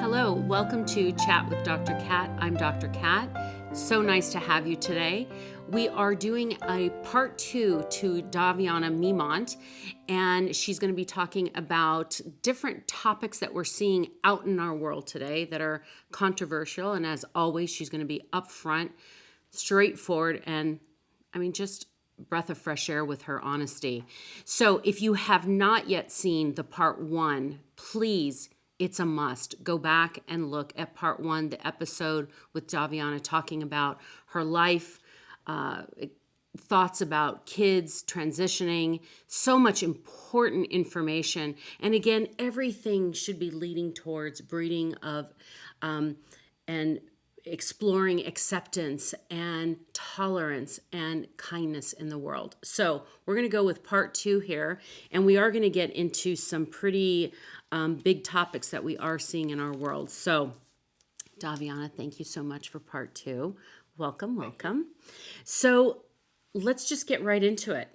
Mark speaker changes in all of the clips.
Speaker 1: Hello, welcome to Chat with Dr. Kat. I'm Dr. Kat. So nice to have you today. We are doing a part 2 to Daviana Memont, and she's going to be talking about different topics that we're seeing out in our world today that are controversial. And as always, she's going to be upfront, straightforward, and just breath of fresh air with her honesty. So if you have not yet seen the part 1, please, it's a must. Go back and look at part 1, the episode with Daviana talking about her life, thoughts about kids, transitioning, so much important information. And again, everything should be leading towards breeding of and exploring acceptance and tolerance and kindness in the world. So we're going to go with part 2 here, and we are going to get into some pretty big topics that we are seeing in our world. So Daviana, thank you so much for part 2. Welcome. So let's just get right into it.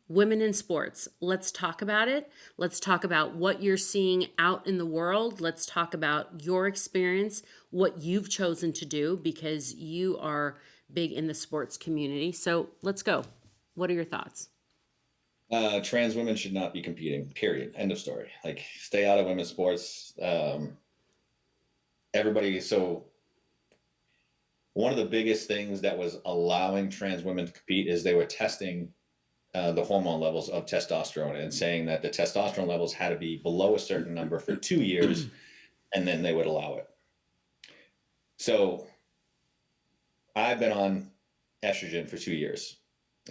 Speaker 1: Women in sports. Let's talk about it. Let's talk about what you're seeing out in the world. Let's talk about your experience, what you've chosen to do, because you are big in the sports community. So let's go. What are your thoughts?
Speaker 2: Trans women should not be competing, period. End of story. Like, stay out of women's sports. Everybody. So one of the biggest things that was allowing trans women to compete is they were testing the hormone levels of testosterone and saying that the testosterone levels had to be below a certain number for 2 years, and then they would allow it. So I've been on estrogen for 2 years,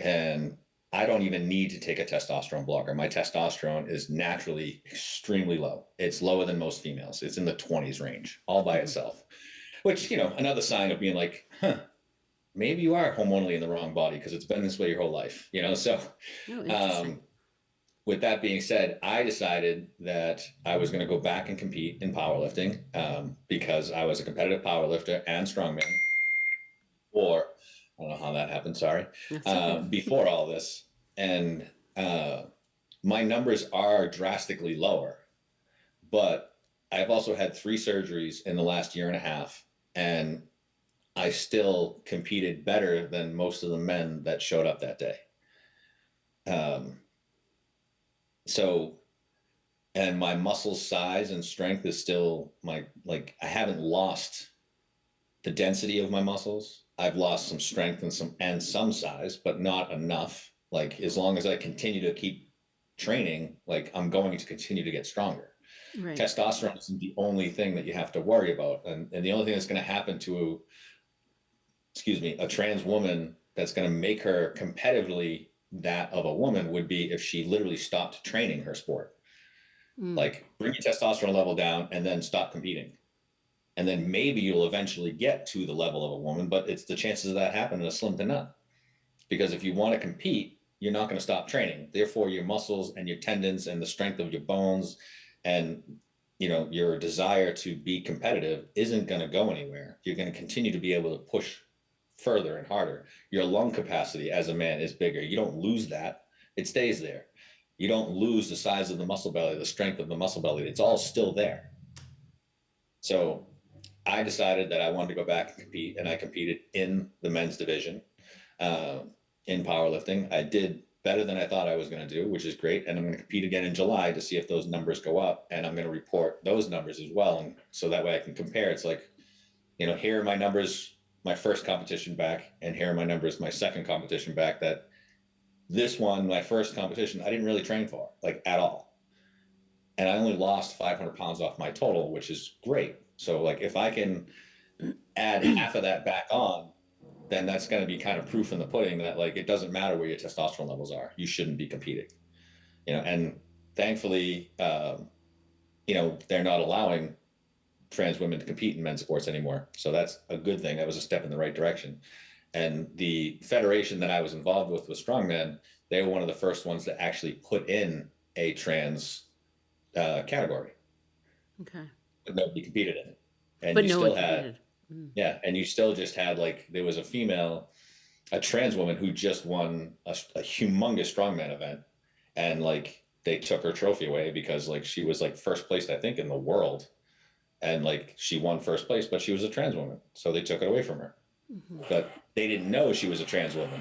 Speaker 2: and I don't even need to take a testosterone blocker. My testosterone is naturally extremely low. It's lower than most females. It's in the 20s range all by itself, which, another sign of being like, maybe you are hormonally in the wrong body because it's been this way your whole life, So with that being said, I decided that I was going to go back and compete in powerlifting because I was a competitive powerlifter and strongman. Or I don't know how that happened. Sorry. Before all this. And my numbers are drastically lower, but I've also had 3 surgeries in the last year and a half, and I still competed better than most of the men that showed up that day. And my muscle size and strength is still I haven't lost the density of my muscles. I've lost some strength and some size, but not enough. Like, as long as I continue to keep training, I'm going to continue to get stronger. Right. Testosterone isn't the only thing that you have to worry about. And the only thing that's going to happen to a trans woman that's going to make her competitively that of a woman would be if she literally stopped training her sport. Like, bring your testosterone level down and then stop competing. And then maybe you'll eventually get to the level of a woman, but it's the chances of that happening are slim to none. Because if you want to compete, you're not going to stop training. Therefore, your muscles and your tendons and the strength of your bones and, your desire to be competitive isn't going to go anywhere. You're going to continue to be able to push further and harder. Your lung capacity as a man is bigger. You don't lose that. It stays there. You don't lose the size of the muscle belly, the strength of the muscle belly. It's all still there. So I decided that I wanted to go back and compete, and I competed in the men's division in powerlifting. I did better than I thought I was going to do, which is great. And I'm going to compete again in July to see if those numbers go up, and I'm going to report those numbers as well. And so that way I can compare. It's like, here are my numbers, my first competition back, and here are my numbers, my second competition back. That this one, my first competition, I didn't really train for, at all. And I only lost 500 pounds off my total, which is great. So if I can add half of that back on, then that's going to be kind of proof in the pudding that it doesn't matter where your testosterone levels are. You shouldn't be competing, and thankfully, they're not allowing trans women to compete in men's sports anymore. So that's a good thing. That was a step in the right direction. And the federation that I was involved with strongmen. They were one of the first ones to actually put in a trans category.
Speaker 1: Okay.
Speaker 2: But nobody competed in it. And
Speaker 1: but
Speaker 2: you
Speaker 1: no
Speaker 2: still
Speaker 1: one
Speaker 2: had
Speaker 1: competed.
Speaker 2: Yeah, and you still just had there was a trans woman who just won a humongous strongman event, and they took her trophy away because she was first place, I think, in the world and like she won first place, but she was a trans woman, so they took it away from her. But they didn't know she was a trans woman.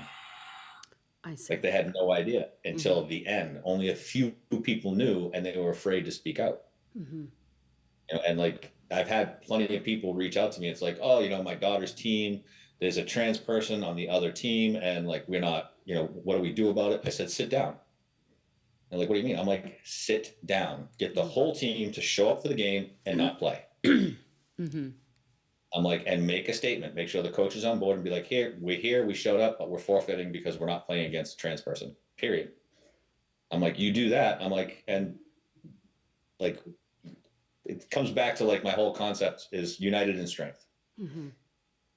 Speaker 1: I see.
Speaker 2: Like they had no idea until the end. Only a few people knew, and they were afraid to speak out. You know, and like I've had plenty of people reach out to me. It's like, oh, you know, my daughter's team, there's a trans person on the other team, and like we're not, you know, what do we do about it? I said, sit down. And like, what do you mean? I'm like, sit down. Get the whole team to show up for the game and not play. I'm like, and make a statement. Make sure the coach is on board and be like, we're here, we showed up, but we're forfeiting because we're not playing against a trans person. Period. I'm like, you do that. I'm like, and like, it comes back to like my whole concept is united in strength. You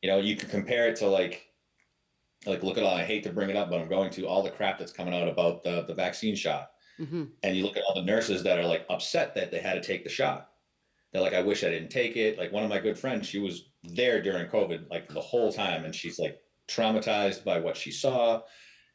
Speaker 2: know, you can compare it to like look at all, I hate to bring it up, but I'm going to all the crap that's coming out about the vaccine shot. And you look at all the nurses that are like upset that they had to take the shot. They're like, I wish I didn't take it. Like one of my good friends, she was there during COVID, like the whole time. And she's like traumatized by what she saw.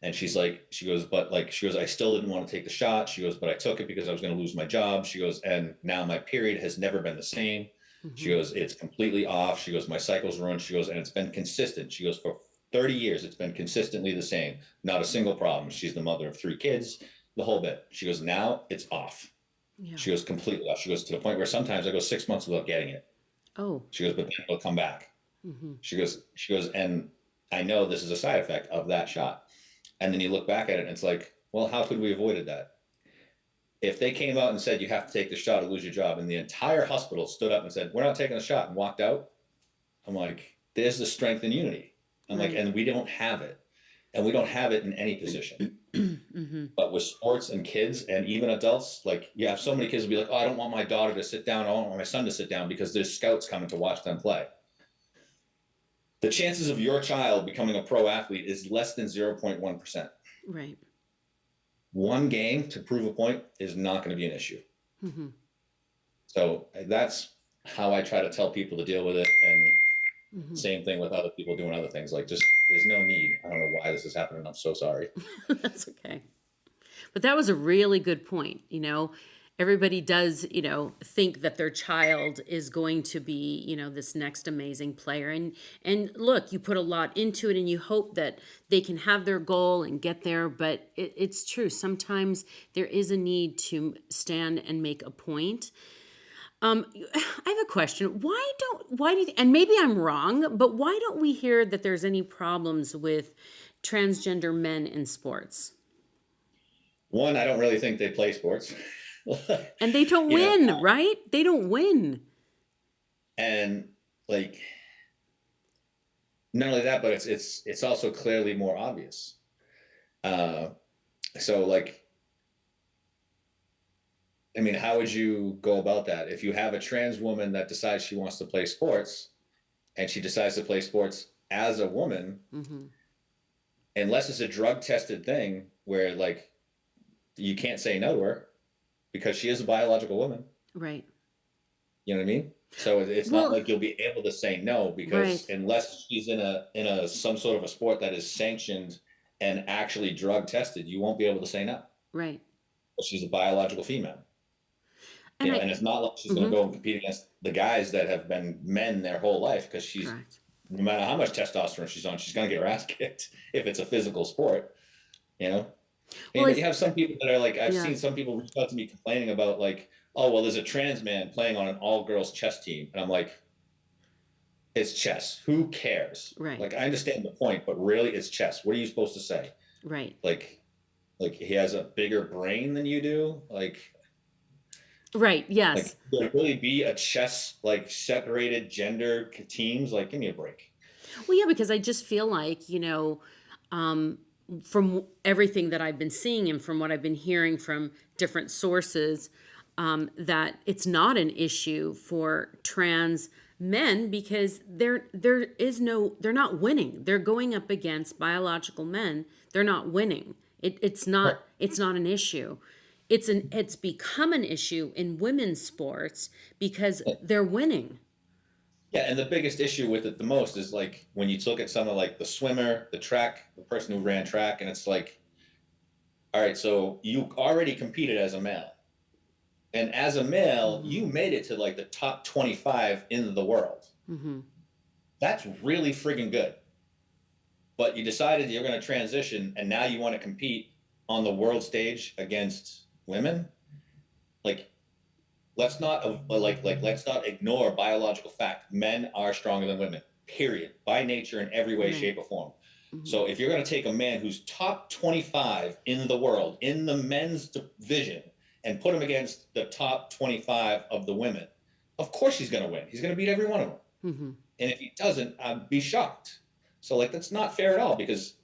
Speaker 2: And she's like, she goes, I still didn't want to take the shot. She goes, but I took it because I was going to lose my job. She goes, and now my period has never been the same. She goes, it's completely off. She goes, my cycle's ruined. She goes, and it's been consistent. She goes, for 30 years, it's been consistently the same. Not a single problem. She's the mother of 3 kids, the whole bit. She goes, now it's off. Yeah. She goes completely off. She goes to the point where sometimes I go 6 months without getting it. Oh. She goes, but then it'll come back. She goes, and I know this is a side effect of that shot. And then you look back at it and it's like, well, how could we avoided that? If they came out and said, you have to take the shot or lose your job, and the entire hospital stood up and said, we're not taking the shot, and walked out, I'm like, there's the strength and unity. I'm like, and we don't have it. And we don't have it in any position. But with sports and kids and even adults, like you have so many kids will be like, oh, I don't want my daughter to sit down. I don't want my son to sit down because there's scouts coming to watch them play. The chances of your child becoming a pro athlete is less than 0.1%.
Speaker 1: Right.
Speaker 2: One game to prove a point is not going to be an issue. So that's how I try to tell people to deal with it. And same thing with other people doing other things. Like just, there's no need. I don't know why this is happening. I'm so sorry.
Speaker 1: That's okay. But that was a really good point. You know, everybody does, you know, think that their child is going to be, you know, this next amazing player. And look, you put a lot into it and you hope that they can have their goal and get there. But it's true. Sometimes there is a need to stand and make a point. I have a question. Why do you, and maybe I'm wrong, but why don't we hear that there's any problems with transgender men in sports?
Speaker 2: One, I don't really think they play sports.
Speaker 1: And they don't win, right? They don't win.
Speaker 2: And like, not only that, but it's also clearly more obvious. So like, I mean, how would you go about that? If you have a trans woman that decides she wants to play sports and she decides to play sports as a woman, unless it's a drug tested thing where like, you can't say no to her because she is a biological woman. Right. You know what I mean? So it's not like you'll be able to say no because unless she's in a some sort of a sport that is sanctioned and actually drug tested, you won't be able to say no. Right. But she's a biological female. And, and it's not like she's going to go and compete against the guys that have been men their whole life because she's, no matter how much testosterone she's on, she's going to get her ass kicked if it's a physical sport, you know? And well, you have some people that are like, I've seen some people reach out to me complaining about like, oh, well, there's a trans man playing on an all-girls chess team. And I'm like, it's chess. Who cares? Right. Like, I understand the point, but really it's chess. What are you supposed to say? Right. Like he has a bigger brain than you do? Like... Right. Yes. Like, would it really be a chess, like separated gender teams? Like, give me a break.
Speaker 1: Well, yeah, because I just feel like, you know, from everything that I've been seeing and from what I've been hearing from different sources, that it's not an issue for trans men because they're not winning. They're going up against biological men. They're not winning. It's not an issue. It's become an issue in women's sports because they're winning.
Speaker 2: Yeah, and the biggest issue with it the most is like when you look at someone like the swimmer, the person who ran track, and it's like, all right, so you already competed as a male. And as a male,
Speaker 1: Mm-hmm.
Speaker 2: you made it to like the top 25 in the world.
Speaker 1: Mm-hmm.
Speaker 2: That's really friggin' good. But you decided you're going to transition and now you want to compete on the world stage against women. Like, let's not ignore biological fact. Men are stronger than women, period, by nature, in every way,
Speaker 1: Right.
Speaker 2: shape, or form.
Speaker 1: Mm-hmm.
Speaker 2: So if you're going to take a man who's top 25 in the world in the men's division and put him against the top 25 of the women, of course he's going to win. He's going to beat every one of them.
Speaker 1: Mm-hmm.
Speaker 2: And if he doesn't, I'd be shocked. So like that's not fair at all, because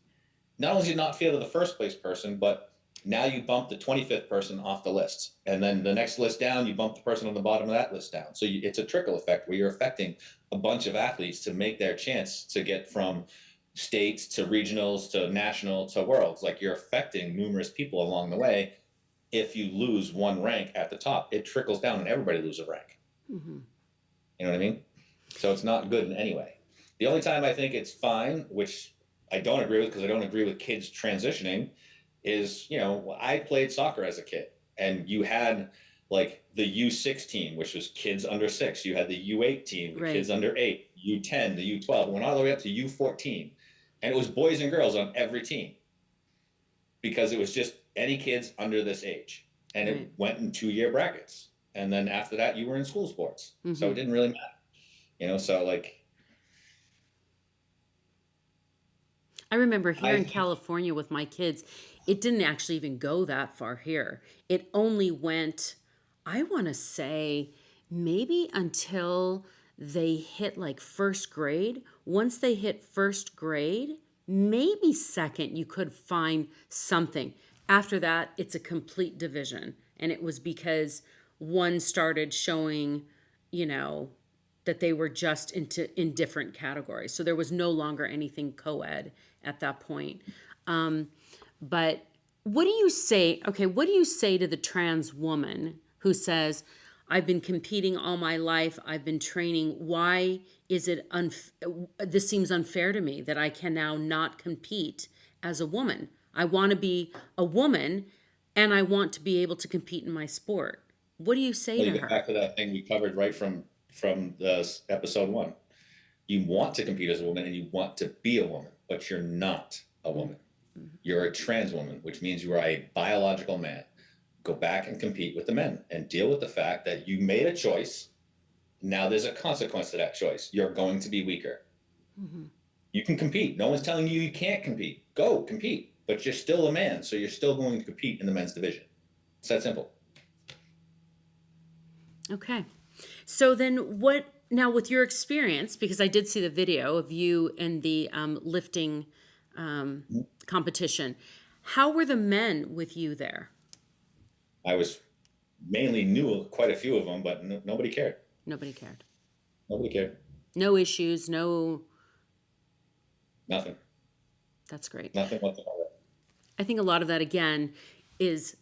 Speaker 2: not only is it not fair to the first place person, but now you bump the 25th person off the list. And then the next list down, you bump the person on the bottom of that list down. So it's a trickle effect where you're affecting a bunch of athletes to make their chance to get from states to regionals to national to worlds. Like, you're affecting numerous people along the way. If you lose one rank at the top, it trickles down and everybody loses a rank.
Speaker 1: Mm-hmm.
Speaker 2: You know what I mean? So it's not good in any way. The only time I think it's fine, which I don't agree with because I don't agree with kids transitioning, is, I played soccer as a kid, and you had like the U6 team, which was kids under 6. You had the U8 team, the
Speaker 1: Right.
Speaker 2: kids under 8, U10, the U12, went all the way up to U14. And it was boys and girls on every team because it was just any kids under this age. And
Speaker 1: Right.
Speaker 2: it went in 2-year brackets. And then after that, you were in school sports.
Speaker 1: Mm-hmm.
Speaker 2: So it didn't really matter, so like.
Speaker 1: I remember here in California with my kids, it didn't actually even go that far here. It only went, I want to say, maybe until they hit like first grade. Once they hit first grade, maybe second, you could find something. After that, it's a complete division. And it was because one started showing, that they were just in different categories. So there was no longer anything co-ed at that point. But what do you say? Okay, what do you say to the trans woman who says, "I've been competing all my life. I've been training. Why is it this seems unfair to me that I can now not compete as a woman? I want to be a woman, and I want to be able to compete in my sport." What do you say
Speaker 2: Well,
Speaker 1: to
Speaker 2: you get
Speaker 1: her?
Speaker 2: back to that thing we covered right from the episode 1. You want to compete as a woman and you want to be a woman, but you're not a woman.
Speaker 1: Mm-hmm.
Speaker 2: You're a trans woman, which means you are a biological man. Go back and compete with the men and deal with the fact that you made a choice. Now there's a consequence to that choice. You're going to be weaker.
Speaker 1: Mm-hmm.
Speaker 2: You can compete. No one's telling you you can't compete. Go compete, but you're still a man, so you're still going to compete in the men's division. It's that simple.
Speaker 1: Okay. So then now with your experience, because I did see the video of you in the lifting competition, how were the men with you there?
Speaker 2: I was mainly knew quite a few of them, but nobody cared.
Speaker 1: Nobody cared.
Speaker 2: Nobody cared.
Speaker 1: No issues, no.
Speaker 2: Nothing.
Speaker 1: That's great.
Speaker 2: Nothing whatsoever.
Speaker 1: I think a lot of that, again, is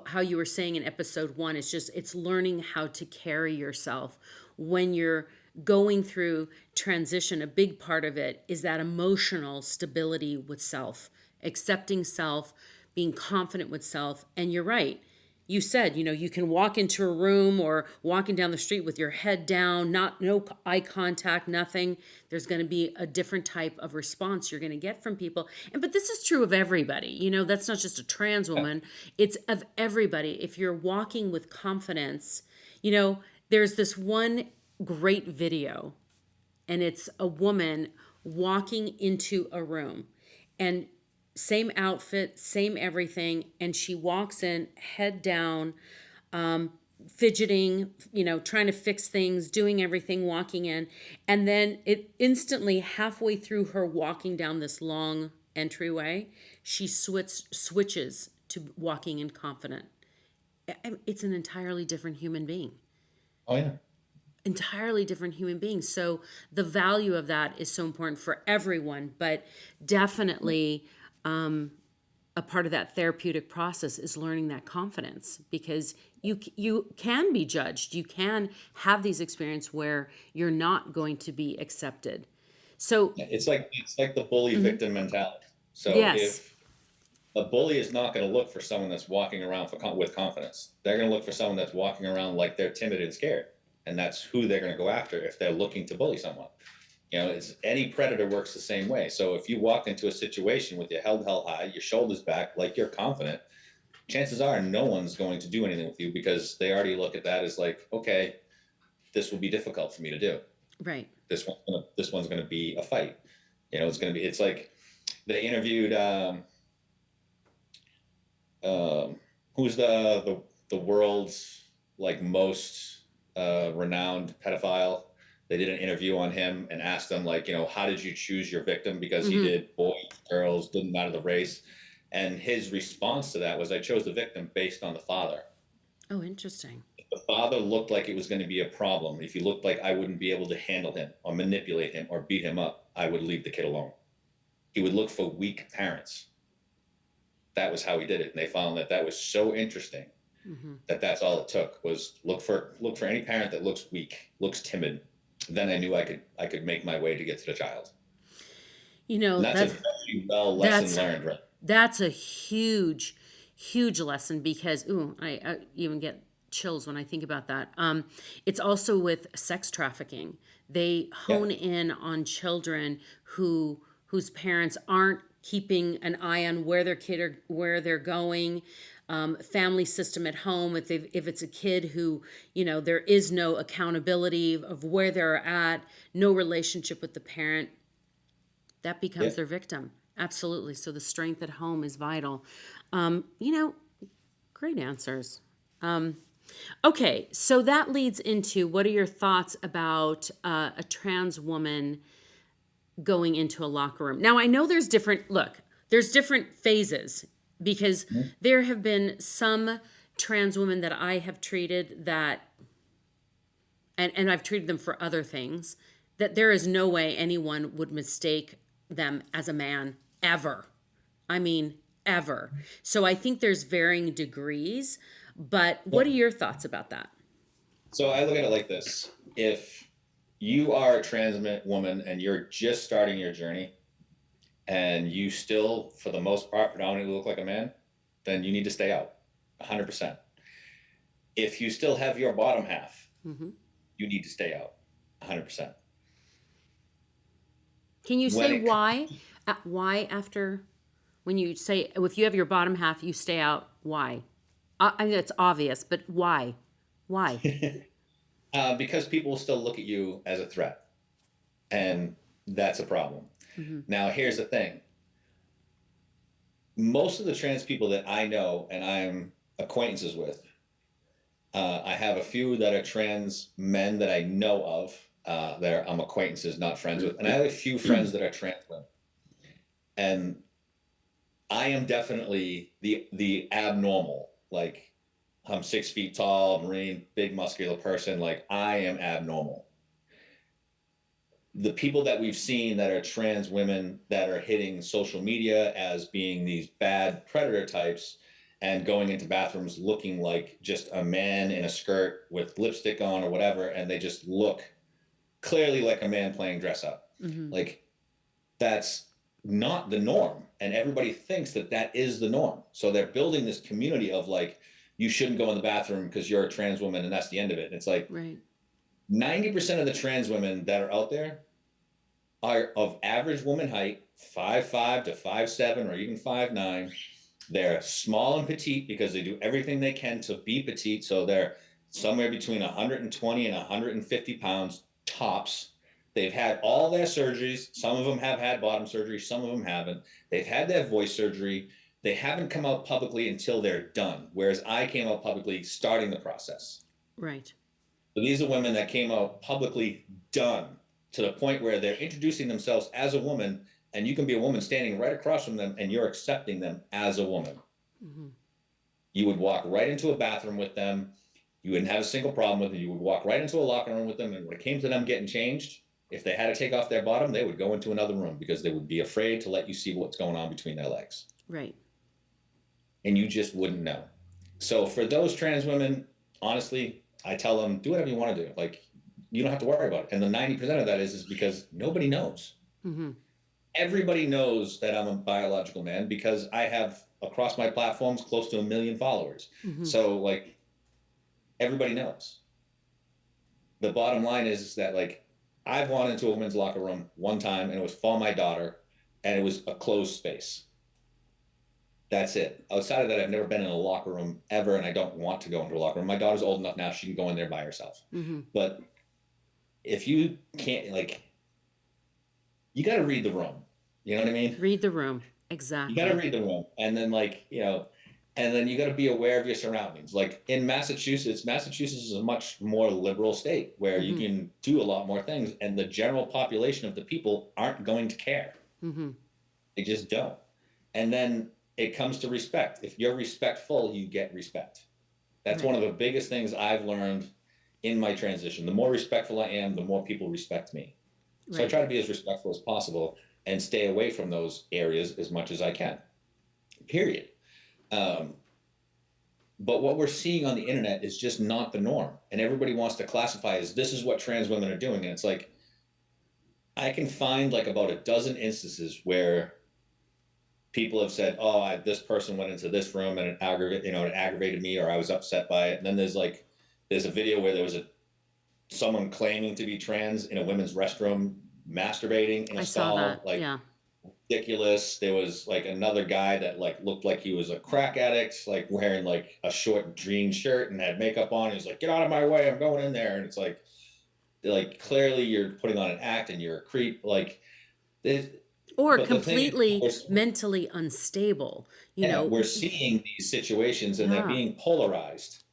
Speaker 1: how you were saying in episode 1. It's learning how to carry yourself when you're going through transition. A big part of it is that emotional stability with self, accepting self, being confident with self. And you're right. You said, you can walk into a room or walking down the street with your head down, no eye contact, nothing. There's going to be a different type of response you're going to get from people. But this is true of everybody. That's not just a trans woman. It's of everybody. If you're walking with confidence, there's this one great video, and it's a woman walking into a room, and same outfit, same everything, and she walks in head down, fidgeting, trying to fix things, doing everything, walking in, and then it instantly, halfway through her walking down this long entryway, she switches to walking in confident. It's an entirely different human being.
Speaker 2: Oh yeah.
Speaker 1: Entirely different human being. So the value of that is so important for everyone, but definitely a part of that therapeutic process is learning that confidence, because you can be judged. You can have these experiences where you're not going to be accepted. So
Speaker 2: It's like the bully victim mentality. So
Speaker 1: yes.
Speaker 2: A bully is not going to look for someone that's walking around with confidence. They're going to look for someone that's walking around like they're timid and scared. And that's who they're going to go after if they're looking to bully someone. It's any predator works the same way. So if you walk into a situation with your head held high, your shoulders back, like you're confident, chances are no one's going to do anything with you because they already look at that as like, okay, this will be difficult for me to do.
Speaker 1: Right.
Speaker 2: This one's gonna be a fight. It's like they interviewed who's the world's like most renowned pedophile. They did an interview on him and asked him like, how did you choose your victim? Because he did boys, girls, didn't matter the race. And his response to that was, I chose the victim based on the father.
Speaker 1: Oh, interesting.
Speaker 2: If the father looked like it was going to be a problem, if he looked like I wouldn't be able to handle him or manipulate him or beat him up, I would leave the kid alone. He would look for weak parents. That was how he did it. And they found that was so interesting that's all it took was look for any parent that looks weak, looks timid. Then I knew I could make my way to get to the child. And that's a very well lesson learned, right?
Speaker 1: That's a huge, huge lesson because, I even get chills when I think about that. It's also with sex trafficking. They hone in on children whose parents aren't keeping an eye on where they're going, family system at home. If it's a kid who, there is no accountability of where they're at, no relationship with the parent, that becomes their victim. Absolutely. So the strength at home is vital. Great answers. Okay, so that leads into, what are your thoughts about a trans woman going into a locker room? Now, I know there's different phases because there have been some trans women that I have treated and I've treated them for other things, that there is no way anyone would mistake them as a man ever. I mean, ever. So I think there's varying degrees, but what are your thoughts about that?
Speaker 2: So I look at it like this. If you are a trans woman and you're just starting your journey and you still, for the most part, predominantly look like a man, then you need to stay out 100%. If you still have your bottom half, you need to stay out 100%.
Speaker 1: Can you say why? Why after, when you say, if you have your bottom half, you stay out, why? I mean, it's obvious, but why? Why?
Speaker 2: Because people will still look at you as a threat. And that's a problem. Now, here's the thing. Most of the trans people that I know and I'm acquaintances with, I have a few that are trans men that I know of. I'm acquaintances, not friends with. And I have a few friends that are trans women. And I am definitely the abnormal. Like, I'm 6 feet tall, Marine, big muscular person. Like, I am abnormal. The people that we've seen that are trans women that are hitting social media as being these bad predator types and going into bathrooms looking like just a man in a skirt with lipstick on or whatever, and they just look clearly like a man playing dress up. Like, that's not the norm. And everybody thinks that is the norm. So they're building this community of like, you shouldn't go in the bathroom because you're a trans woman and that's the end of it. And it's like, 90% of the trans women that are out there are of average woman height, 5'5" to 5'7", or even 5'9". They're small and petite because they do everything they can to be petite. So they're somewhere between 120 and 150 pounds tops. They've had all their surgeries. Some of them have had bottom surgery. Some of them haven't. They've had their voice surgery. They haven't come out publicly until they're done. Whereas I came out publicly starting the process.
Speaker 1: Right.
Speaker 2: So these are women that came out publicly done to the point where they're introducing themselves as a woman, and you can be a woman standing right across from them and you're accepting them as a woman. You would walk right into a bathroom with them. You wouldn't have a single problem with them. You would walk right into a locker room with them. And when it came to them getting changed, if they had to take off their bottom, they would go into another room because they would be afraid to let you see what's going on between their legs. Right. And you just wouldn't know. So for those trans women, honestly, I tell them, do whatever you want to do. Like, you don't have to worry about it. And the 90% of that is because nobody knows. everybody knows that I'm a biological man because I have across my platforms close to 1 million followers.
Speaker 1: Mm-hmm.
Speaker 2: So like everybody knows. The bottom line is that like I've gone into a women's locker room one time and it was for my daughter and it was a closed space. That's it. Outside of that, I've never been in a locker room ever, and I don't want to go into a locker room. My daughter's old enough now; she can go in there by herself.
Speaker 1: Mm-hmm.
Speaker 2: But if you can't, like, you got to read the room. You know what I mean?
Speaker 1: Read the room.
Speaker 2: You got to
Speaker 1: Exactly.
Speaker 2: read the room, and then and then you got to be aware of your surroundings. Like in Massachusetts, Massachusetts is a much more liberal state where you
Speaker 1: Mm-hmm.
Speaker 2: can do a lot more things, and the general population of the people aren't going to care.
Speaker 1: Mm-hmm.
Speaker 2: They just don't. And then it comes to respect. If you're respectful, you get respect. That's
Speaker 1: Right.
Speaker 2: one of the biggest things I've learned in my transition. The more respectful I am, the more people respect me. So I
Speaker 1: Right.
Speaker 2: try to be as respectful as possible and stay away from those areas as much as I can. Period. Um, but what we're seeing on the internet is just not the norm. And everybody wants to classify as this is what trans women are doing. And it's like, I can find like about a dozen instances where people have said, "Oh, this person went into this room and it aggravated me, or I was upset by it." And then there's a video where there was someone claiming to be trans in a women's restroom masturbating in
Speaker 1: I
Speaker 2: a
Speaker 1: saw that.
Speaker 2: stall, like
Speaker 1: Yeah.
Speaker 2: ridiculous. There was like another guy that like looked like he was a crack addict, like wearing like a short jean shirt and had makeup on. He's like, "Get out of my way! I'm going in there." And it's like clearly you're putting on an act and you're a creep. Like,
Speaker 1: Or
Speaker 2: but the thing
Speaker 1: completely
Speaker 2: is,
Speaker 1: mentally unstable.
Speaker 2: yeah, we're seeing these situations and they're
Speaker 1: Yeah.
Speaker 2: being polarized.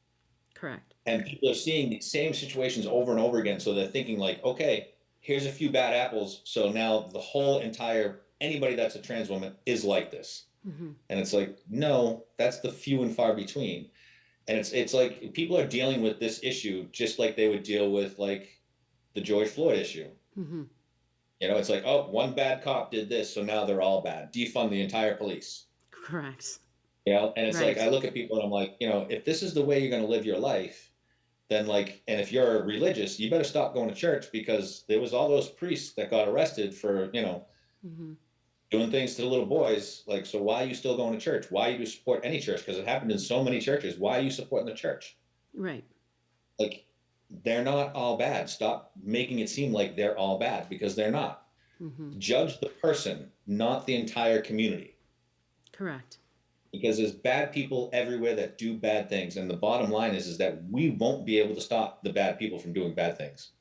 Speaker 1: Correct.
Speaker 2: And people are seeing the same situations over and over again. So they're thinking, like, okay, here's a few bad apples. So now the whole entire anybody that's a trans woman is like this.
Speaker 1: Mm-hmm.
Speaker 2: And it's like, no, that's the few and far between. And it's like people are dealing with this issue just like they would deal with like the George Floyd issue.
Speaker 1: Mm-hmm.
Speaker 2: It's like, oh, one bad cop did this, so now they're all bad. Defund the entire police.
Speaker 1: Correct.
Speaker 2: And it's like
Speaker 1: Right.
Speaker 2: I look at people and I'm like, if this is the way you're going to live your life, then like, and if you're religious, you better stop going to church because there was all those priests that got arrested for,
Speaker 1: Mm-hmm.
Speaker 2: doing things to the little boys. Like, so why are you still going to church? Why do you support any church? Because it happened in so many churches. Why are you supporting the church?
Speaker 1: Right.
Speaker 2: Like, they're not all bad. Stop making it seem like they're all bad because they're not.
Speaker 1: Mm-hmm.
Speaker 2: Judge the person, not the entire community.
Speaker 1: Correct.
Speaker 2: Because there's bad people everywhere that do bad things, and the bottom line is that we won't be able to stop the bad people from doing bad things.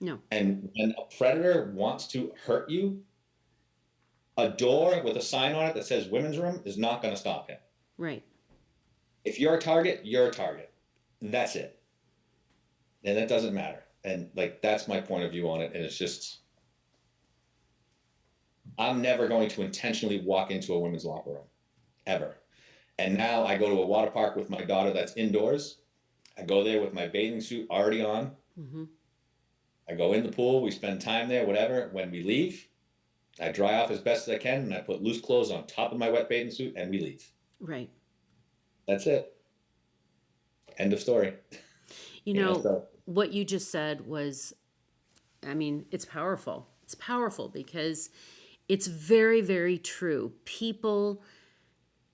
Speaker 1: No.
Speaker 2: And when a predator wants to hurt you, a door with a sign on it that says women's room is not going to stop him.
Speaker 1: Right.
Speaker 2: If you're a target, you're a target. That's it. And that doesn't matter. And like, that's my point of view on it. And it's just, I'm never going to intentionally walk into a women's locker room ever. And now I go to a water park with my daughter that's indoors. I go there with my bathing suit already on.
Speaker 1: Mm-hmm.
Speaker 2: I go in the pool. We spend time there, whatever. When we leave, I dry off as best as I can, and I put loose clothes on top of my wet bathing suit, and we leave.
Speaker 1: Right.
Speaker 2: That's it. End of story.
Speaker 1: What you just said was, I mean, it's powerful. It's powerful because it's very, very true. People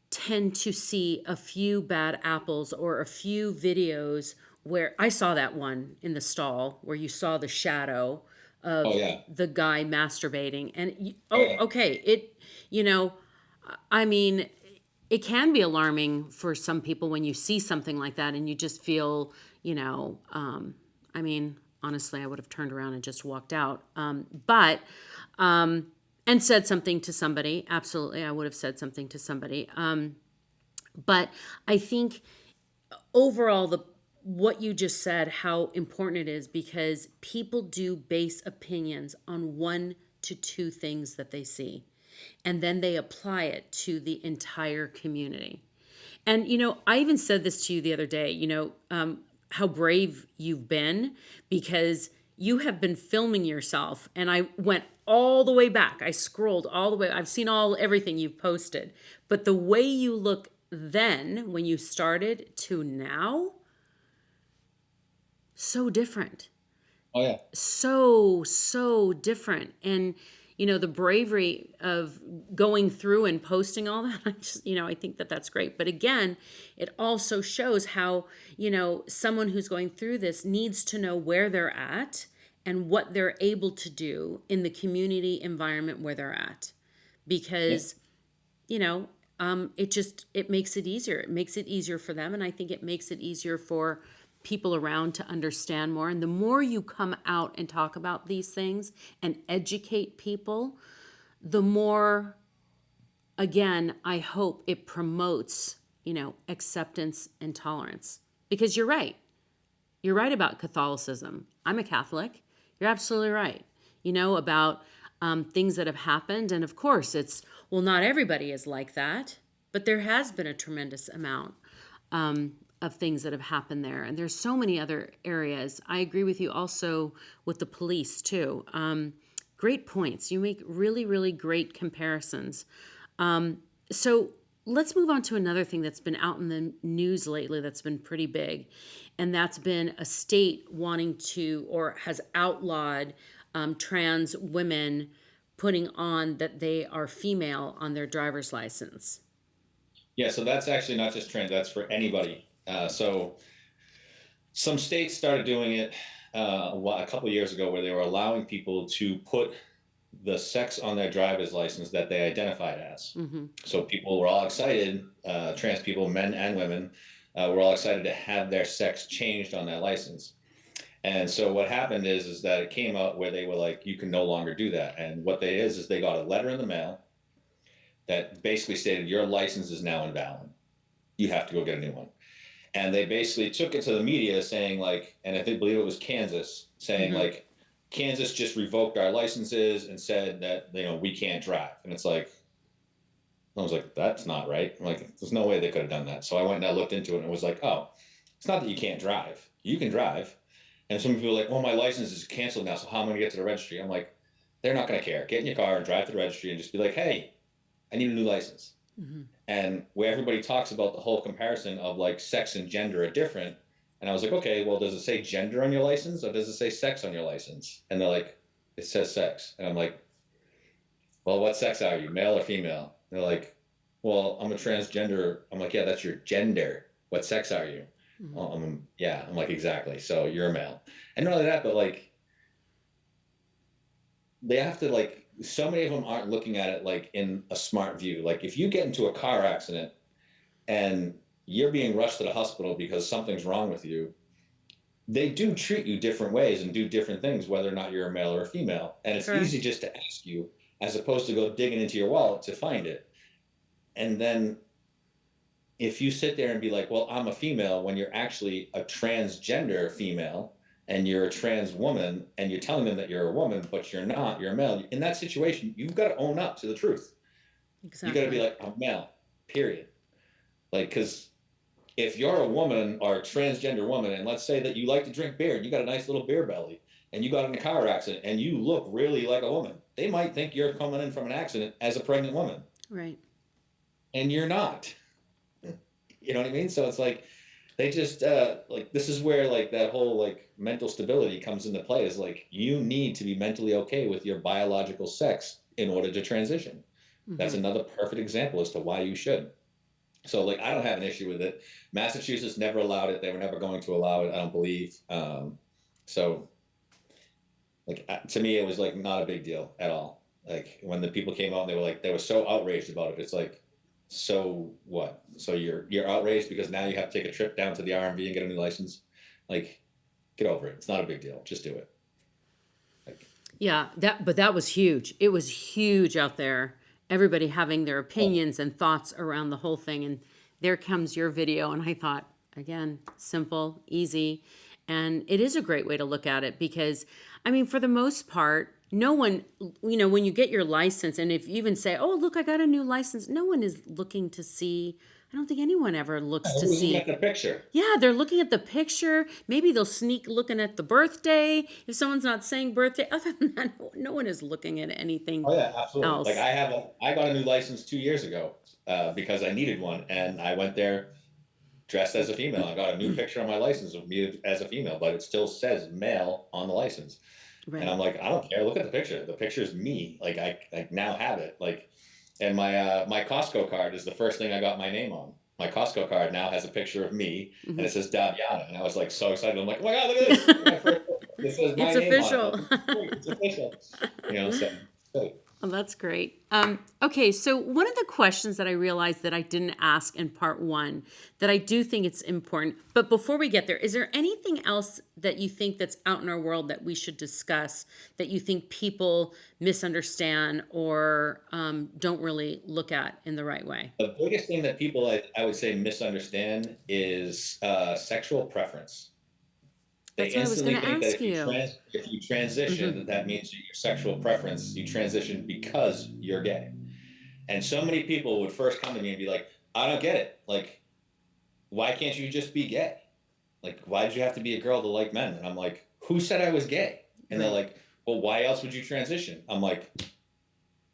Speaker 1: tend to see a few bad apples or a few videos where I saw that one in the stall where you saw the shadow of the guy masturbating and okay, I mean, it can be alarming for some people when you see something like that and you just feel, I mean, honestly, I would have turned around and just walked out. And said something to somebody. Absolutely, I would have said something to somebody. But I think overall, what you just said, how important it is because people do base opinions on 1 to 2 things that they see, and then they apply it to the entire community. And, I even said this to you the other day, how brave you've been because you have been filming yourself. And I went all the way back. I scrolled all the way. I've seen everything you've posted. But the way you look then when you started to now, so different.
Speaker 2: Oh, yeah.
Speaker 1: So different. And, the bravery of going through and posting all that. I think that that's great. But again, it also shows how, someone who's going through this needs to know where they're at and what they're able to do in the community environment where they're at. Because, it makes it easier. It makes it easier for them. And I think it makes it easier for people around to understand more. And the more you come out and talk about these things and educate people, the more, again, I hope it promotes, acceptance and tolerance. Because you're right. You're right about Catholicism. I'm a Catholic. You're absolutely right. About things that have happened. And of course, not everybody is like that, but there has been a tremendous amount of things that have happened there. And there's so many other areas. I agree with you also with the police too. Great points. You make really, really great comparisons. So let's move on to another thing that's been out in the news lately that's been pretty big. And that's been a state wanting to, or has outlawed trans women putting on that they are female on their driver's license.
Speaker 2: Yeah, so that's actually not just trans, that's for anybody. So some states started doing it a couple of years ago where they were allowing people to put the sex on their driver's license that they identified as. Mm-hmm. So people were all excited, trans people, men and women, were all excited to have their sex changed on their license. And so what happened is that it came out where they were like, you can no longer do that. And what they is they got a letter in the mail that basically stated your license is now invalid. You have to go get a new one. And they basically took it to the media saying and I believe it was Kansas, saying mm-hmm. Kansas just revoked our licenses and said that, we can't drive. And it's I was like, that's not right. I'm like, there's no way they could have done that. So I went and I looked into it and it was oh, it's not that you can't drive. You can drive. And some people are like, well, my license is canceled now, so how am I going to get to the registry? I'm like, they're not going to care. Get in your car and drive to the registry and just be like, hey, I need a new license. Mm-hmm. And where everybody talks about the whole comparison of sex and gender are different. And I was like, okay, well, does it say gender on your license or does it say sex on your license? And they're like, it says sex. And I'm like, well, what sex are you, male or female? And they're like, well, I'm a transgender. I'm like, yeah, that's your gender. What sex are you? Mm-hmm. Yeah, I'm like, exactly. So you're a male. And not only that, but they have to so many of them aren't looking at it in a smart view. If you get into a car accident and you're being rushed to the hospital because something's wrong with you, they do treat you different ways and do different things, whether or not you're a male or a female. And it's easy just to ask you as opposed to go digging into your wallet to find it. And then if you sit there and be like, well, I'm a female, when you're actually a transgender female and you're a trans woman and you're telling them that you're a woman, but you're not, you're a male, in that situation, you've got to own up to the truth. Exactly. You got to be like, I'm male, period. Because if you're a woman or a transgender woman, and let's say that you like to drink beer and you got a nice little beer belly and you got in a car accident and you look really like a woman, they might think you're coming in from an accident as a pregnant woman.
Speaker 1: Right.
Speaker 2: And you're not. You know what I mean? So it's they just this is where that whole mental stability comes into play, is you need to be mentally okay with your biological sex in order to transition. Mm-hmm. That's another perfect example as to why you should. So I don't have an issue with it. Massachusetts never allowed it. They were never going to allow it, I don't believe. So to me, it was not a big deal at all. When the people came out, they were so outraged about it. It's so what? So you're outraged because now you have to take a trip down to the RMV and get a new license? Get over it. It's not a big deal. Just do it.
Speaker 1: Yeah, but that was huge. It was huge out there. Everybody having their opinions and thoughts around the whole thing. And there comes your video. And I thought, again, simple, easy. And it is a great way to look at it because, for the most part, no one, when you get your license, and if you even say, oh, look, I got a new license, no one is looking to see. I don't think anyone ever looks to see.
Speaker 2: Looking at the picture.
Speaker 1: Yeah, they're looking at the picture. Maybe they'll sneak looking at the birthday. If someone's not saying birthday, other than that, no one is looking at anything else.
Speaker 2: Oh, yeah, absolutely. I got a new license 2 years ago because I needed one. And I went there dressed as a female. I got a new picture on my license of me as a female, but it still says male on the license. And I'm
Speaker 1: Right.
Speaker 2: like, I don't care. Look at the picture. The picture is me. Like I now have it. Like, and my Costco card is the first thing I got my name on. My Costco card now has a picture of me, and
Speaker 1: Hmm.
Speaker 2: it says Daviana. And I was like so excited. I'm like, oh my God, look at this. My first, it says my
Speaker 1: It's
Speaker 2: name on it.
Speaker 1: official.
Speaker 2: Like, it's great. It's official. So great.
Speaker 1: Oh, that's great. Okay, so one of the questions that I realized that I didn't ask in part one that I do think it's important, but before we get there, is there anything else that you think that's out in our world that we should discuss that you think people misunderstand or don't really look at in the right way?
Speaker 2: The biggest thing that people I would say misunderstand is sexual preference. They
Speaker 1: That's what I was going
Speaker 2: instantly
Speaker 1: to
Speaker 2: think that
Speaker 1: ask you.
Speaker 2: if you transition,
Speaker 1: Hmm.
Speaker 2: that means your sexual preference, you transition because you're gay. And so many people would first come to me and be like, I don't get it. Like, why can't you just be gay? Like, why did you have to be a girl to like men? And I'm like, who said I was gay? And they're
Speaker 1: Right.
Speaker 2: like, well, why else would you transition? I'm like,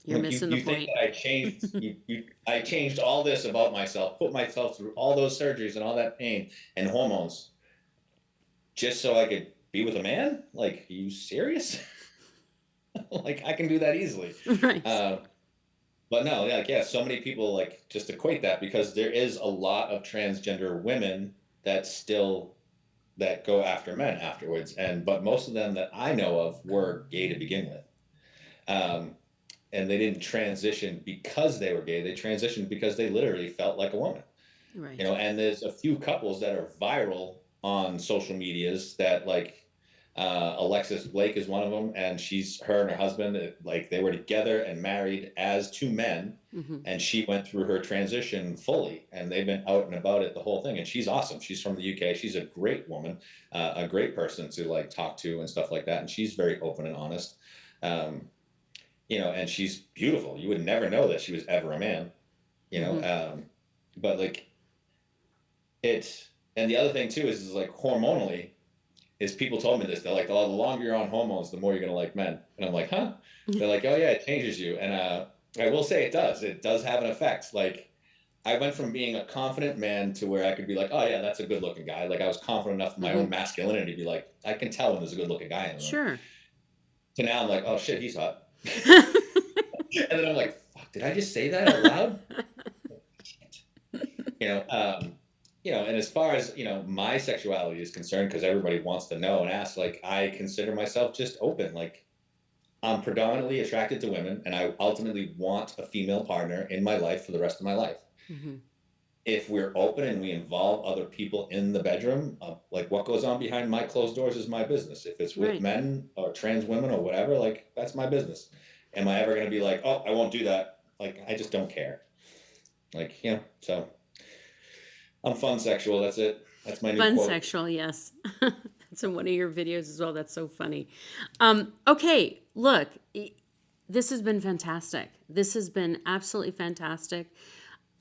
Speaker 1: You're missing the
Speaker 2: you think
Speaker 1: point.
Speaker 2: that I changed all this about myself, put myself through all those surgeries and all that pain and hormones just so I could be with a man? Like, are you serious? Like, I can do that easily.
Speaker 1: Right.
Speaker 2: Uh, but no, like, yeah, so many people like just equate that because there is a lot of transgender women that still that go after men afterwards, and but most of them that I know of were gay to begin with, um, and they didn't transition because they were gay. They transitioned because they literally felt like a woman.
Speaker 1: Right.
Speaker 2: And there's a few couples that are viral on social medias that like Alexis Blake is one of them, and her and her husband, like they were together and married as two men,
Speaker 1: Hmm.
Speaker 2: and she went through her transition fully, and they've been out and about it the whole thing, and she's awesome. She's from the UK. She's a great woman, a great person to like talk to and stuff like that, and she's very open and honest. Um, and she's beautiful. You would never know that she was ever a man. You know,
Speaker 1: Hmm.
Speaker 2: but like it, and the other thing too is like hormonally, is people told me this. They're like, oh, the longer you're on hormones, the more you're gonna like men. And I'm like, huh? They're like, oh yeah, it changes you. And I will say it does. It does have an effect. Like I went from being a confident man to where I could be like, oh yeah, that's a good looking guy. Like I was confident enough in my
Speaker 1: Hmm.
Speaker 2: own masculinity to be like, I can tell when there's a good looking guy in the room.
Speaker 1: Sure.
Speaker 2: To now I'm like, oh shit, he's hot. And then I'm like, fuck, did I just say that out loud? you know, um, and as far as my sexuality is concerned, because everybody wants to know and ask, like I consider myself just open. Like I'm predominantly attracted to women, and I ultimately want a female partner in my life for the rest of my life.
Speaker 1: Hmm.
Speaker 2: If we're open and we involve other people in the bedroom, like what goes on behind my closed doors is my business. If it's with
Speaker 1: Right.
Speaker 2: men or trans women or whatever, like that's my business. Am I ever going to be like, oh, I won't do that? Like I just don't care. Like so I'm fun sexual. That's it. That's my new
Speaker 1: Fun
Speaker 2: quote.
Speaker 1: sexual, yes. That's in one of your videos as well. That's so funny. Okay, look, this has been fantastic. This has been absolutely fantastic.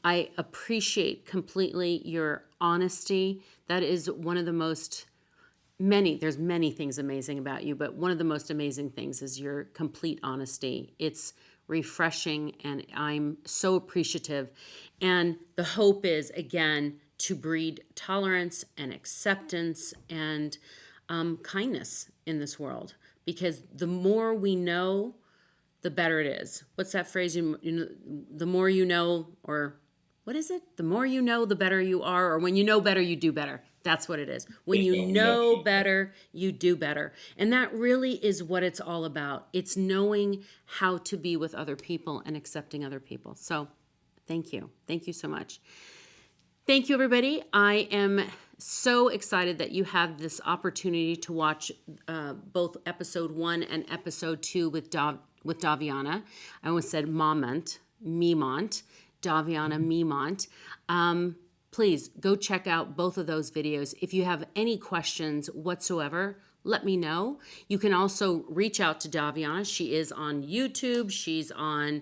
Speaker 1: I appreciate completely your honesty. That is one of the most there's many things amazing about you, but one of the most amazing things is your complete honesty. It's refreshing and I'm so appreciative. And the hope is, again, to breed tolerance and acceptance and kindness in this world. Because the more we know, the better it is. What's that phrase? The more you know, or what is it? The more you know, the better you are, or when you know better, you do better. That's what it is. When you
Speaker 2: We know
Speaker 1: know better, you do better. And that really is what it's all about. It's knowing how to be with other people and accepting other people. So thank you. Thank you so much. Thank you, everybody. I am so excited that you have this opportunity to watch both episode 1 and episode 2 with Daviana. I almost said Memont, Daviana Memont. Please go check out both of those videos. If you have any questions whatsoever, let me know. You can also reach out to Daviana. She is on YouTube. She's on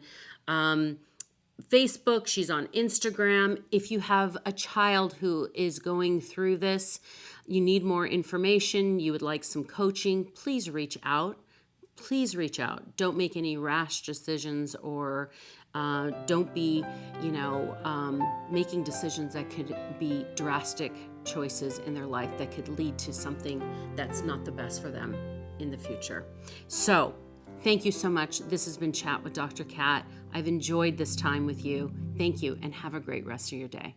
Speaker 1: Facebook, she's on Instagram. If you have a child who is going through this, you need more information, you would like some coaching, please reach out. Please reach out. Don't make any rash decisions or don't be, making decisions that could be drastic choices in their life that could lead to something that's not the best for them. in the future. So thank you so much. This has been Chat with Dr. Kat. I've enjoyed this time with you. Thank you, and have a great rest of your day.